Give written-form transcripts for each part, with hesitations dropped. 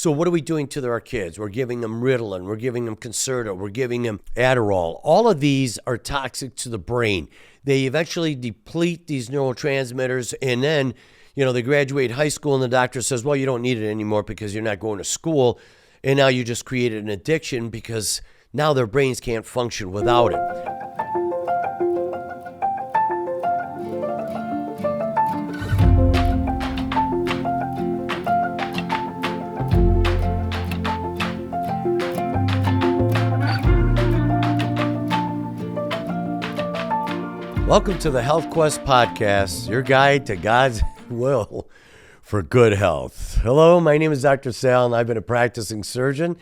So what are we doing to our kids? We're giving them Ritalin, we're giving them Concerta, we're giving them Adderall. All of these are toxic to the brain. They eventually deplete these neurotransmitters, and then, they graduate high school and the doctor says, well, you don't need it anymore because you're not going to school. And now you just created an addiction because now their brains can't function without it. Welcome to the Health Quest Podcast, your guide to God's will for good health. Hello, my name is Dr. Sal, and I've been a practicing surgeon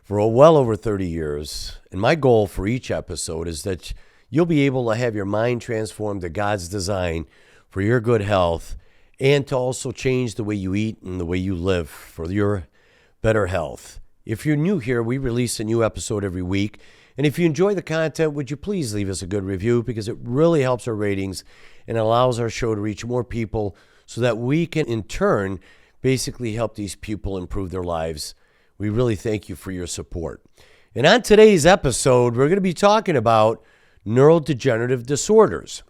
for well over 30 years. And my goal for each episode is that you'll be able to have your mind transformed to God's design for your good health and to also change the way you eat and the way you live for your better health. If you're new here, we release a new episode every week. And if you enjoy the content, would you please leave us a good review, because it really helps our ratings and allows our show to reach more people so that we can, in turn, basically help these people improve their lives. We really thank you for your support. And on today's episode, we're going to be talking about neurodegenerative disorders.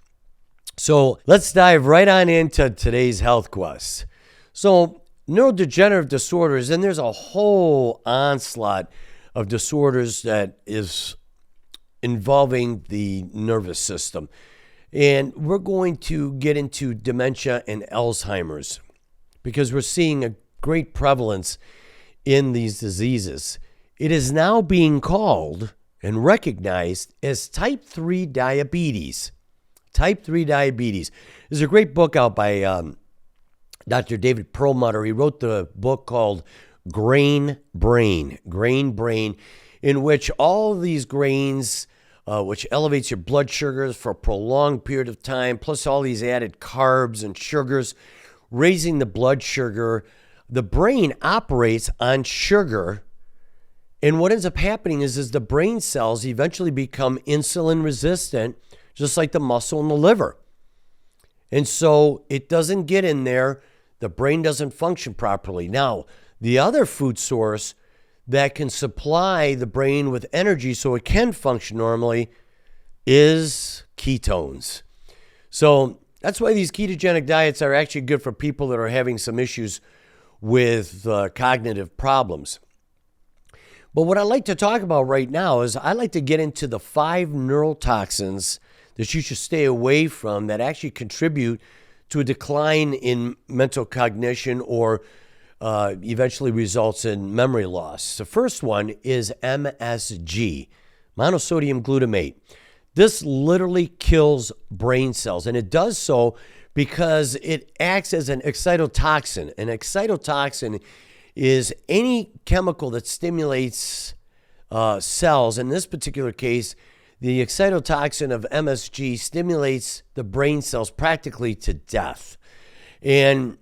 So let's dive right on into today's Health Quest. So neurodegenerative disorders, and there's a whole onslaught of disorders that is involving the nervous system. And we're going to get into dementia and Alzheimer's because we're seeing a great prevalence in these diseases. It is now being called and recognized as type 3 diabetes. Type 3 diabetes. There's a great book out by Dr. David Perlmutter. He wrote the book called Grain Brain, in which all these grains, which elevates your blood sugars for a prolonged period of time, plus all these added carbs and sugars, raising the blood sugar. The brain operates on sugar, and what ends up happening is the brain cells eventually become insulin resistant, just like the muscle and the liver. And so it doesn't get in there. The brain doesn't function properly. Now, the other food source that can supply the brain with energy so it can function normally is ketones. So that's why these ketogenic diets are actually good for people that are having some issues with cognitive problems. But what I'd like to talk about right now is I'd like to get into the 5 neurotoxins that you should stay away from that actually contribute to a decline in mental cognition or eventually results in memory loss. The first one is MSG, monosodium glutamate. This literally kills brain cells, and it does so because it acts as an excitotoxin. An excitotoxin is any chemical that stimulates cells. In this particular case, the excitotoxin of MSG stimulates the brain cells practically to death. And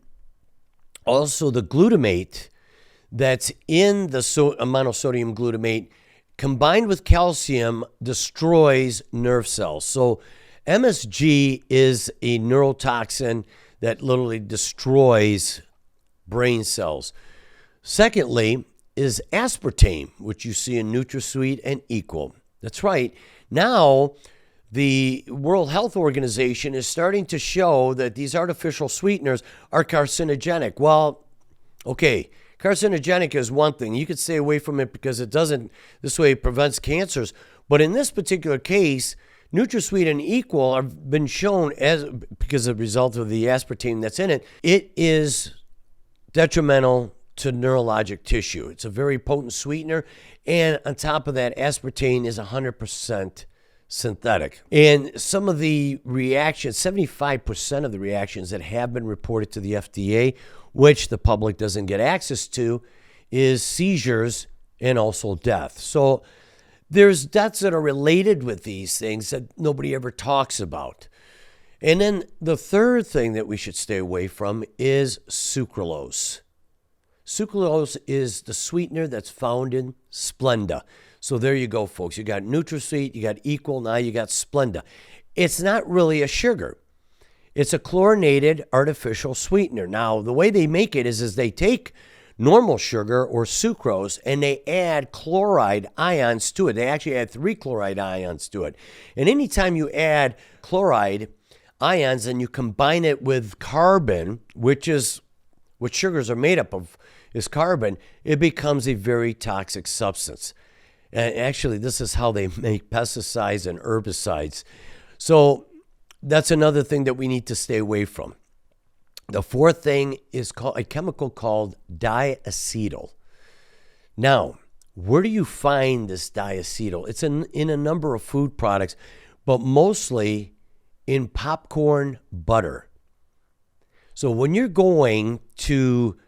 also, the glutamate that's in the monosodium glutamate combined with calcium destroys nerve cells. So MSG is a neurotoxin that literally destroys brain cells. Secondly is aspartame, which you see in NutraSweet and Equal. That's right. Now, the World Health Organization is starting to show that these artificial sweeteners are carcinogenic. Well, okay, carcinogenic is one thing. You could stay away from it because it doesn't, this way it prevents cancers. But in this particular case, NutraSweet and Equal have been shown as, because of the result of the aspartame that's in it, it is detrimental to neurologic tissue. It's a very potent sweetener. And on top of that, aspartame is 100% synthetic. And some of the reactions, 75% of the reactions that have been reported to the FDA, which the public doesn't get access to, is seizures and also death. So there's deaths that are related with these things that nobody ever talks about. And then the third thing that we should stay away from is sucralose. Sucralose is the sweetener that's found in Splenda. So there you go, folks. You got NutraSweet, you got Equal, now you got Splenda. It's not really a sugar. It's a chlorinated artificial sweetener. Now, the way they make it is they take normal sugar or sucrose, and they add chloride ions to it. They actually add 3 chloride ions to it. And anytime you add chloride ions and you combine it with carbon, which is what sugars are made up of, is carbon, it becomes a very toxic substance. And actually, this is how they make pesticides and herbicides. So that's another thing that we need to stay away from. The fourth thing is a chemical called diacetyl. Now, where do you find this diacetyl? It's in a number of food products, but mostly in popcorn butter. So when you're going to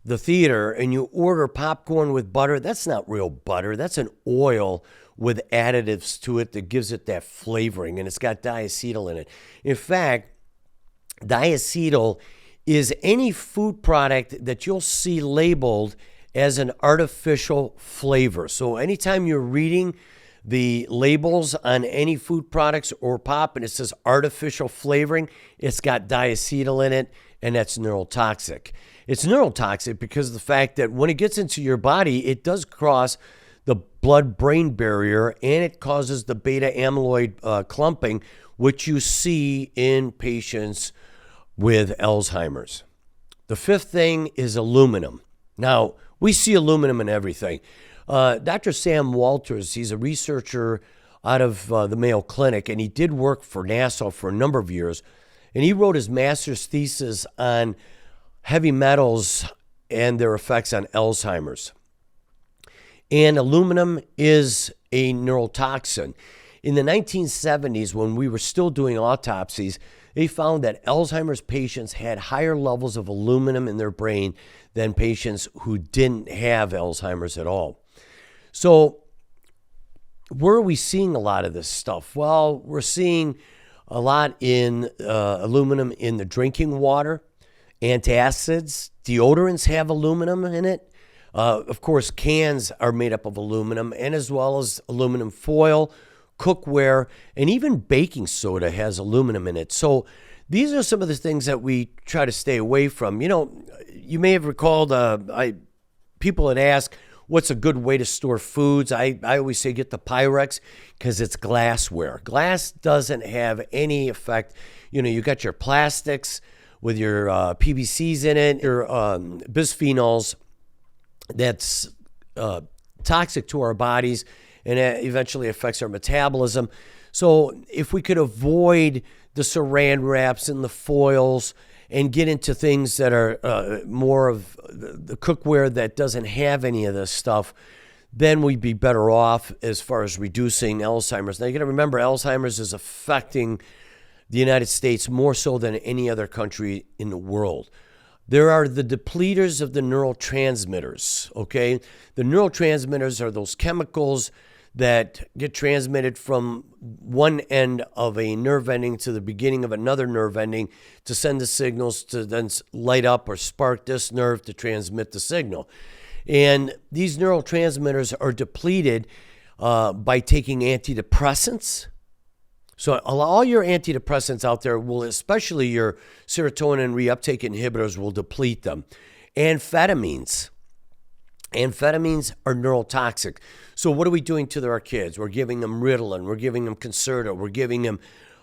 the theater and you order popcorn with butter, that's not real butter. That's an oil with additives to it that gives it that flavoring, and it's got diacetyl in it. In fact, diacetyl is any food product that you'll see labeled as an artificial flavor. So anytime you're reading the labels on any food products or pop and it says artificial flavoring, it's got diacetyl in it, and that's neurotoxic. It's neurotoxic because of the fact that when it gets into your body, it does cross the blood-brain barrier, and it causes the beta amyloid clumping, which you see in patients with Alzheimer's. The fifth thing is aluminum. Now, we see aluminum in everything. Dr. Sam Walters, he's a researcher out of the Mayo Clinic, and he did work for NASA for a number of years, and he wrote his master's thesis on heavy metals and their effects on Alzheimer's. And aluminum is a neurotoxin. In the 1970s, when we were still doing autopsies, they found that Alzheimer's patients had higher levels of aluminum in their brain than patients who didn't have Alzheimer's at all. So where are we seeing a lot of this stuff? Well, we're seeing a lot in aluminum in the drinking water, antacids, deodorants have aluminum in it. Of course, cans are made up of aluminum, and as well as aluminum foil, cookware, and even baking soda has aluminum in it. So these are some of the things that we try to stay away from. You know, you may have recalled people had asked, what's a good way to store foods? I always say get the Pyrex because it's glassware. Glass doesn't have any effect. You know, you got your plastics with your PVCs in it, your bisphenols that's toxic to our bodies, and it eventually affects our metabolism. So if we could avoid the saran wraps and the foils and get into things that are more of the cookware that doesn't have any of this stuff, then we'd be better off as far as reducing Alzheimer's. Now, you got to remember, Alzheimer's is affecting the United States more so than any other country in the world. There are the depleters of the neurotransmitters, okay? The neurotransmitters are those chemicals that get transmitted from one end of a nerve ending to the beginning of another nerve ending to send the signals to then light up or spark this nerve to transmit the signal. And these neurotransmitters are depleted by taking antidepressants. So all your antidepressants out there will, especially your serotonin reuptake inhibitors, will deplete them. Amphetamines. Amphetamines are neurotoxic. So what are we doing to our kids? We're giving them Ritalin. We're giving them Concerta. We're giving them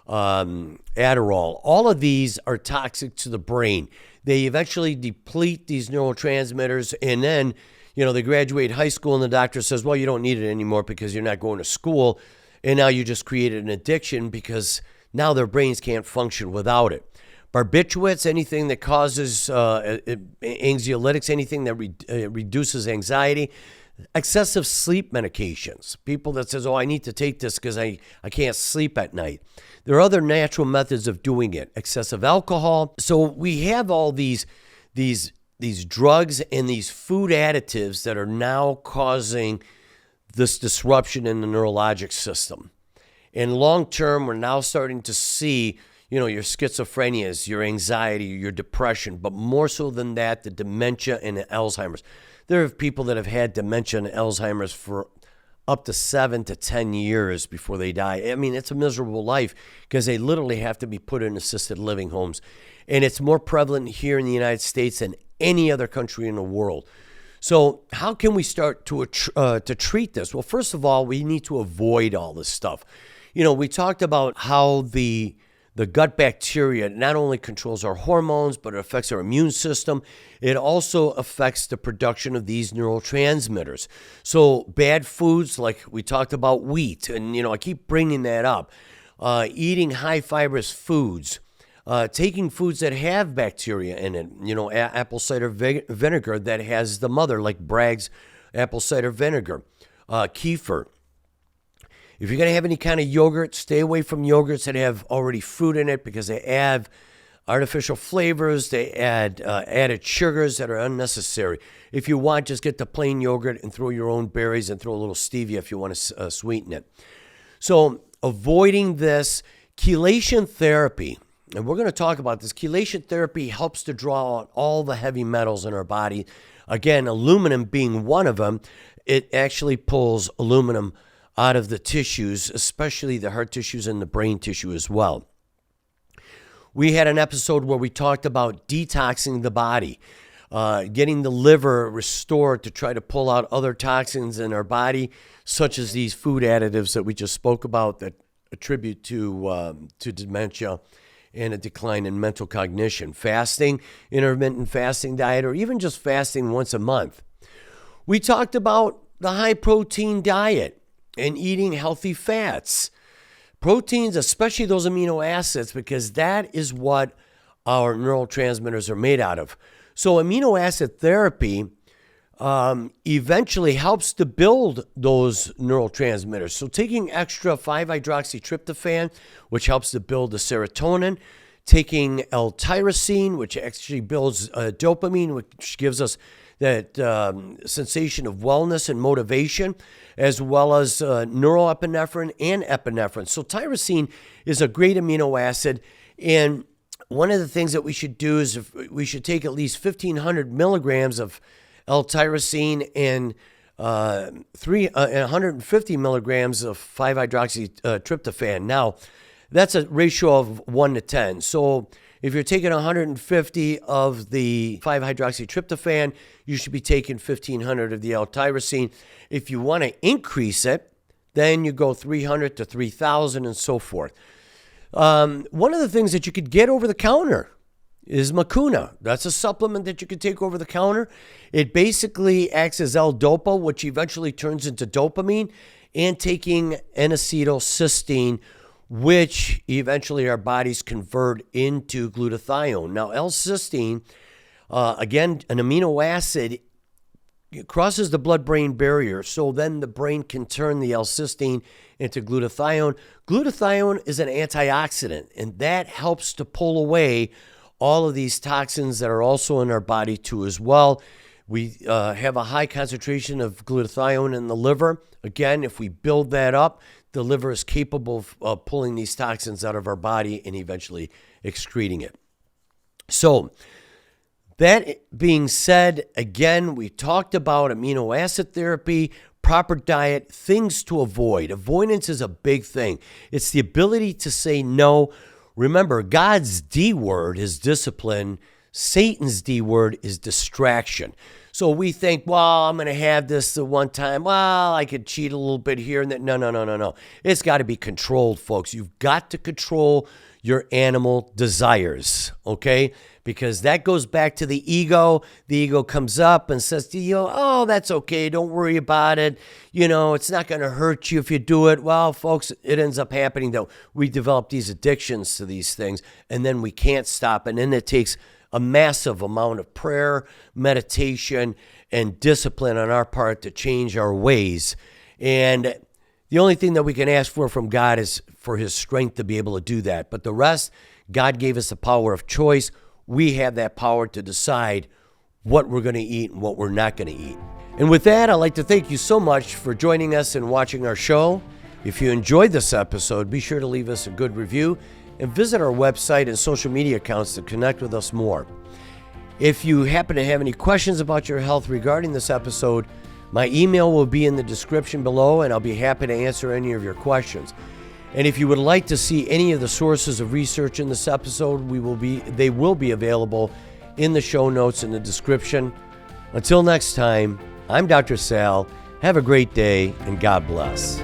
Adderall. All of these are toxic to the brain. They eventually deplete these neurotransmitters, and then, you know, they graduate high school and the doctor says, well, you don't need it anymore because you're not going to school. And now you just created an addiction because now their brains can't function without it. Barbiturates, anything that causes anxiolytics, anything that reduces anxiety. Excessive sleep medications. People that says, oh, I need to take this because I can't sleep at night. There are other natural methods of doing it. Excessive alcohol. So we have all these drugs and these food additives that are now causing this disruption in the neurologic system. And long term, we're now starting to see, you know, your schizophrenias, your anxiety, your depression, but more so than that, the dementia and the Alzheimer's. There are people that have had dementia and Alzheimer's for up to 7 to 10 years before they die. I mean, it's a miserable life because they literally have to be put in assisted living homes. And it's more prevalent here in the United States than any other country in the world. So how can we start to treat this? Well, first of all, we need to avoid all this stuff. We talked about how the gut bacteria not only controls our hormones, but it affects our immune system. It also affects the production of these neurotransmitters. So bad foods, like we talked about wheat, and I keep bringing that up. Eating high fibrous foods, taking foods that have bacteria in it, apple cider vinegar that has the mother, like Bragg's apple cider vinegar, kefir. If you're going to have any kind of yogurt, stay away from yogurts that have already fruit in it because they add artificial flavors, they add added sugars that are unnecessary. If you want, just get the plain yogurt and throw your own berries and throw a little stevia if you want to sweeten it. So avoiding this, chelation therapy, and we're going to talk about this. Chelation therapy helps to draw out all the heavy metals in our body. Again, aluminum being one of them. It actually pulls aluminum out of the tissues, especially the heart tissues and the brain tissue as well. We had an episode where we talked about detoxing the body, getting the liver restored to try to pull out other toxins in our body, such as these food additives that we just spoke about that attribute to dementia and a decline in mental cognition. Fasting, intermittent fasting diet, or even just fasting once a month. We talked about the high protein diet and eating healthy fats. Proteins, especially those amino acids, because that is what our neurotransmitters are made out of. So amino acid therapy eventually helps to build those neurotransmitters. So taking extra 5-hydroxytryptophan, which helps to build the serotonin, taking L-tyrosine, which actually builds dopamine, which gives us that sensation of wellness and motivation, as well as norepinephrine and epinephrine. So tyrosine is a great amino acid, and one of the things that we should do is we should take at least 1,500 milligrams of L-tyrosine and 150 milligrams of 5-hydroxytryptophan. Now, that's a ratio of 1 to 10. So if you're taking 150 of the 5-hydroxytryptophan, you should be taking 1,500 of the L-tyrosine. If you want to increase it, then you go 300 to 3,000 and so forth. One of the things that you could get over the counter is Mucuna. That's a supplement that you can take over the counter. It basically acts as L-dopa, which eventually turns into dopamine, and taking N-acetylcysteine, which eventually our bodies convert into glutathione. Now, L-cysteine, again, an amino acid, crosses the blood-brain barrier, so then the brain can turn the L-cysteine into glutathione. Glutathione is an antioxidant, and that helps to pull away all of these toxins that are also in our body too as well. We have a high concentration of glutathione in the liver. Again, if we build that up, the liver is capable of pulling these toxins out of our body and eventually excreting it. So that being said, again, we talked about amino acid therapy, proper diet, things to avoid. Avoidance is a big thing. It's the ability to say no. Remember, God's D word is discipline. Satan's D word is distraction. So we think, well, I'm going to have this the one time. Well, I could cheat a little bit here and there. No. It's got to be controlled, folks. You've got to control your animal desires, okay? Because that goes back to the ego. The ego comes up and says to you, oh, that's okay. Don't worry about it. It's not going to hurt you if you do it. Well, folks, it ends up happening that we develop these addictions to these things, and then we can't stop. And then it takes a massive amount of prayer, meditation, and discipline on our part to change our ways. And the only thing that we can ask for from God is for his strength to be able to do that. But the rest, God gave us the power of choice. We have that power to decide what we're going to eat and what we're not going to eat. And with that, I'd like to thank you so much for joining us and watching our show. If you enjoyed this episode, be sure to leave us a good review and visit our website and social media accounts to connect with us more. If you happen to have any questions about your health regarding this episode, my email will be in the description below, and I'll be happy to answer any of your questions. And if you would like to see any of the sources of research in this episode, they will be available in the show notes in the description. Until next time, I'm Dr. Sal. Have a great day and God bless.